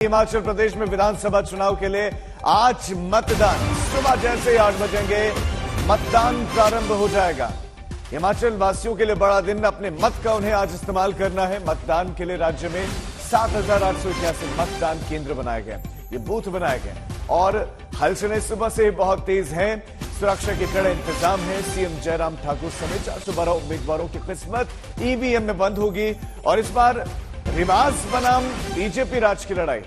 हिमाचल प्रदेश में विधानसभा चुनाव के लिए आज मतदान सुबह जैसे ही 8 बजेंगे मतदान प्रारंभ हो जाएगा। हिमाचल वासियों के लिए बड़ा दिन, अपने मत का उन्हें आज इस्तेमाल करना है। मतदान के लिए राज्य में 7,881 मतदान केंद्र बनाए गए, ये बूथ बनाए गए और हलचलें सुबह से बहुत तेज हैं। सुरक्षा के कड़े इंतजाम है। सीएम जयराम ठाकुर समेत 412 उम्मीदवारों की किस्मत ईवीएम में बंद होगी और इस बार रिवाज बनाम बीजेपी राज की लड़ाई।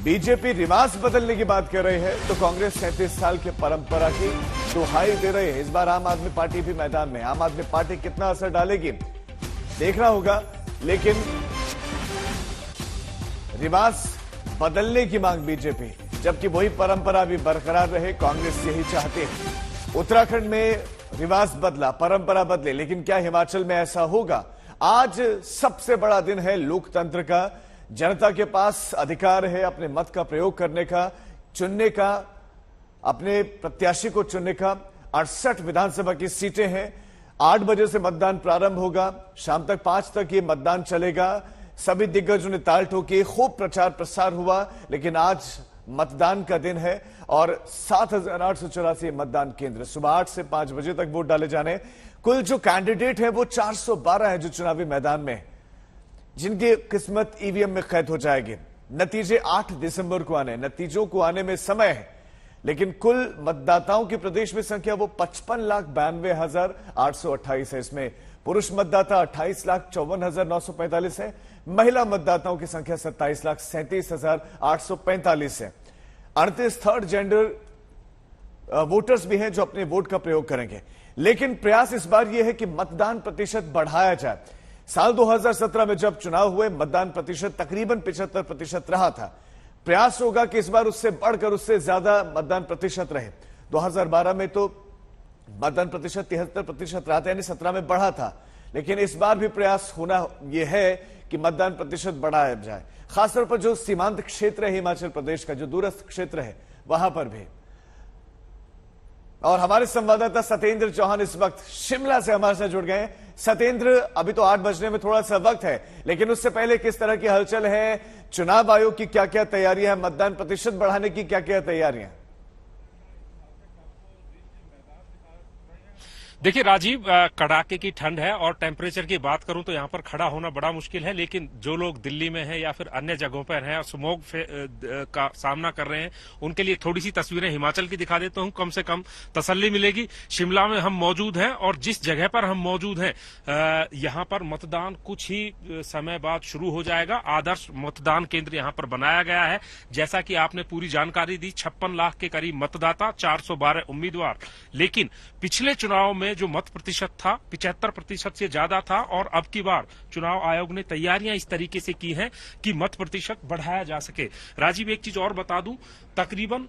बीजेपी रिवाज बदलने की बात कर रही है तो कांग्रेस 37 साल की परंपरा की दुहाई दे रही है। इस बार आम आदमी पार्टी भी मैदान में। आम आदमी पार्टी कितना असर डालेगी देखना होगा, लेकिन रिवाज बदलने की मांग बीजेपी, जबकि वही परंपरा भी बरकरार रहे, कांग्रेस यही चाहती है। उत्तराखंड में रिवाज बदला, परंपरा बदले, लेकिन क्या हिमाचल में ऐसा होगा? आज सबसे बड़ा दिन है लोकतंत्र का। जनता के पास अधिकार है अपने मत का प्रयोग करने का, चुनने का, अपने प्रत्याशी को चुनने का। 68 विधानसभा की सीटें हैं। 8 बजे से मतदान प्रारंभ होगा, शाम तक 5 तक ये मतदान चलेगा। सभी दिग्गजों ने ताल ठोकी, खूब प्रचार प्रसार हुआ, लेकिन आज मतदान का दिन है और 7,884 मतदान केंद्र। सुबह 8 से 5 बजे तक वोट डाले जाने। कुल जो कैंडिडेट है वो 412 है जो चुनावी मैदान में, जिनकी किस्मत ईवीएम में कैद हो जाएगी। नतीजे 8 दिसंबर को आने, नतीजों को आने में समय है, लेकिन कुल मतदाताओं की प्रदेश में संख्या वो 55,92,828 है। इसमें पुरुष मतदाता 28,54,945 है। महिला मतदाताओं की संख्या 27,37,845 है। 38 थर्ड जेंडर वोटर्स भी हैं जो अपने वोट का प्रयोग करेंगे। लेकिन प्रयास इस बार यह है कि मतदान प्रतिशत बढ़ाया जाए। साल 2017 में जब चुनाव हुए मतदान प्रतिशत तकरीबन 75% रहा था। प्रयास होगा कि इस बार उससे बढ़कर उससे ज्यादा मतदान प्रतिशत रहे। 2012 में तो मतदान प्रतिशत 73% रहा था, यानी 17 में बढ़ा था, लेकिन इस बार भी प्रयास होना यह है कि मतदान प्रतिशत बढ़ाया जाए। खासतौर पर जो सीमांत क्षेत्र है हिमाचल प्रदेश का, जो दूरस्थ क्षेत्र है, वहां पर भी। और हमारे संवाददाता सत्येंद्र चौहान इस वक्त शिमला से हमारे साथ जुड़ गए। सत्येंद्र, अभी तो 8 बजने में थोड़ा सा वक्त है, लेकिन उससे पहले किस तरह की हलचल है? चुनाव आयोग की क्या क्या तैयारियां हैं? मतदान प्रतिशत बढ़ाने की क्या क्या तैयारियां? देखिए राजीव, कड़ाके की ठंड है और टेम्परेचर की बात करूं तो यहां पर खड़ा होना बड़ा मुश्किल है, लेकिन जो लोग दिल्ली में हैं या फिर अन्य जगहों पर हैं और स्मोक का सामना कर रहे हैं, उनके लिए थोड़ी सी तस्वीरें हिमाचल की दिखा देता हूं, कम से कम तसल्ली मिलेगी। शिमला में हम मौजूद हैं और जिस जगह पर हम मौजूद हैं यहां पर मतदान कुछ ही समय बाद शुरू हो जाएगा। आदर्श मतदान केंद्र यहां पर बनाया गया है। जैसा कि आपने पूरी जानकारी दी, 56 लाख के करीब मतदाता, 412 उम्मीदवार। लेकिन पिछले चुनाव में जो मत प्रतिशत था 75% से ज्यादा था और अब की बार चुनाव आयोग ने तैयारियां इस तरीके से की हैं कि मत प्रतिशत बढ़ाया जा सके। राजीव, एक चीज और बता दूं, तकरीबन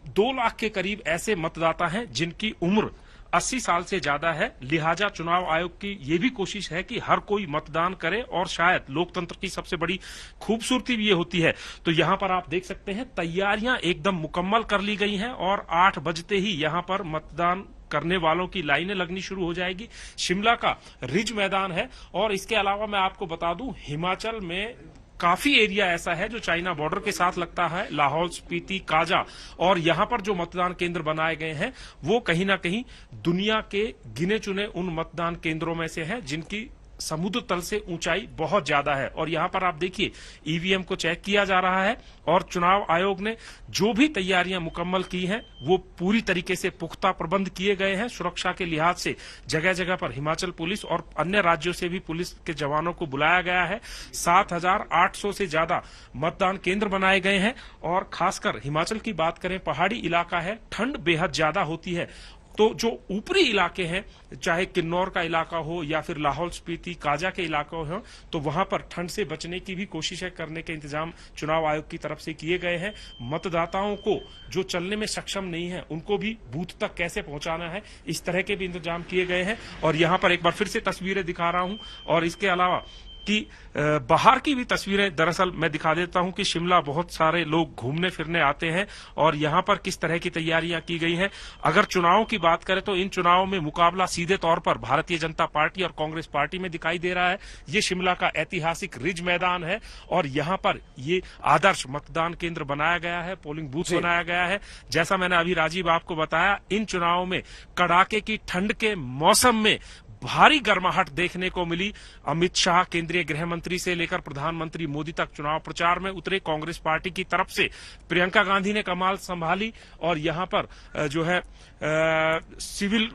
2 लाख के करीब ऐसे मतदाता हैं जिनकी उम्र 80 साल से ज्यादा है। लिहाजा चुनाव आयोग की ये भी कोशिश है कि हर कोई मतदान करे और शायद लोकतंत्र की सबसे बड़ी खूबसूरती भी ये होती है। तो यहां पर आप देख सकते हैं तैयारियां एकदम मुकम्मल कर ली गई हैं और 8 बजते ही यहां पर मतदान करने वालों की लाइनें लगनी शुरू हो जाएगी। शिमला का रिज मैदान है और इसके अलावा मैं आपको बता दूं, हिमाचल में काफी एरिया ऐसा है जो चाइना बॉर्डर के साथ लगता है, लाहौल स्पीति, काजा, और यहां पर जो मतदान केंद्र बनाए गए हैं वो कहीं ना कहीं दुनिया के गिने चुने उन मतदान केंद्रों में से हैं जिनकी समुद्र तल से ऊंचाई बहुत ज्यादा है। और यहां पर आप देखिए ईवीएम को चेक किया जा रहा है और चुनाव आयोग ने जो भी तैयारियां मुकम्मल की हैं वो पूरी तरीके से पुख्ता प्रबंध किए गए हैं। सुरक्षा के लिहाज से जगह जगह पर हिमाचल पुलिस और अन्य राज्यों से भी पुलिस के जवानों को बुलाया गया है। 7,800 से ज्यादा मतदान केंद्र बनाए गए हैं और खासकर हिमाचल की बात करें, पहाड़ी इलाका है, ठंड बेहद ज्यादा होती है। तो जो ऊपरी इलाके हैं, चाहे किन्नौर का इलाका हो या फिर लाहौल स्पीति, काजा के इलाके हो, तो वहां पर ठंड से बचने की भी कोशिशें करने के इंतजाम चुनाव आयोग की तरफ से किए गए हैं। मतदाताओं को जो चलने में सक्षम नहीं है उनको भी बूथ तक कैसे पहुंचाना है, इस तरह के भी इंतजाम किए गए हैं। और यहां पर एक बार फिर से तस्वीरें दिखा रहा हूं। और इसके अलावा कि बाहर की भी तस्वीरें दरअसल मैं दिखा देता हूं कि शिमला बहुत सारे लोग घूमने फिरने आते हैं और यहां पर किस तरह की तैयारियां की गई हैं। अगर चुनावों की बात करें तो इन चुनावों में मुकाबला सीधे तौर पर भारतीय जनता पार्टी और कांग्रेस पार्टी में दिखाई दे रहा है। ये शिमला का ऐतिहासिक रिज मैदान है और यहां पर ये आदर्श मतदान केंद्र बनाया गया है, पोलिंग बूथ बनाया गया है। जैसा मैंने अभी राजीव आपको बताया, इन चुनावों में कड़ाके की ठंड के मौसम में भारी गर्माहट देखने को मिली। अमित शाह केंद्रीय गृह मंत्री से लेकर प्रधानमंत्री मोदी तक चुनाव प्रचार में उतरे। कांग्रेस पार्टी की तरफ से प्रियंका गांधी ने कमान संभाली और यहां पर जो है सिविल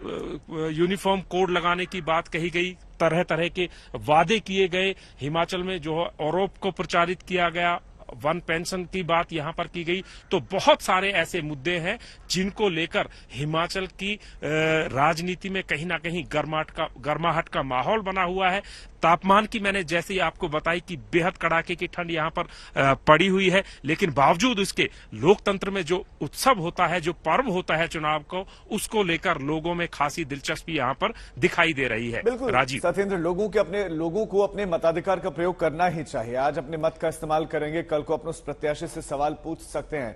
यूनिफॉर्म कोड लगाने की बात कही गई, तरह तरह के वादे किए गए। हिमाचल में जो आरोप को प्रचारित किया गया, वन पेंशन की बात यहां पर की गई। तो बहुत सारे ऐसे मुद्दे हैं जिनको लेकर हिमाचल की राजनीति में कहीं ना कहीं गर्माहट का माहौल बना हुआ है। तापमान की मैंने जैसे ही आपको बताई कि बेहद कड़ाके की ठंड यहां पर पड़ी हुई है, लेकिन बावजूद इसके लोकतंत्र में जो उत्सव होता है, जो पर्व होता है चुनाव को, उसको लेकर लोगों में खासी दिलचस्पी यहां पर दिखाई दे रही है। बिल्कुल राजीव, सत्येंद्र, लोगों को अपने मताधिकार का प्रयोग करना ही चाहिए। आज अपने मत का इस्तेमाल करेंगे, कल को अपने उस प्रत्याशी से सवाल पूछ सकते हैं।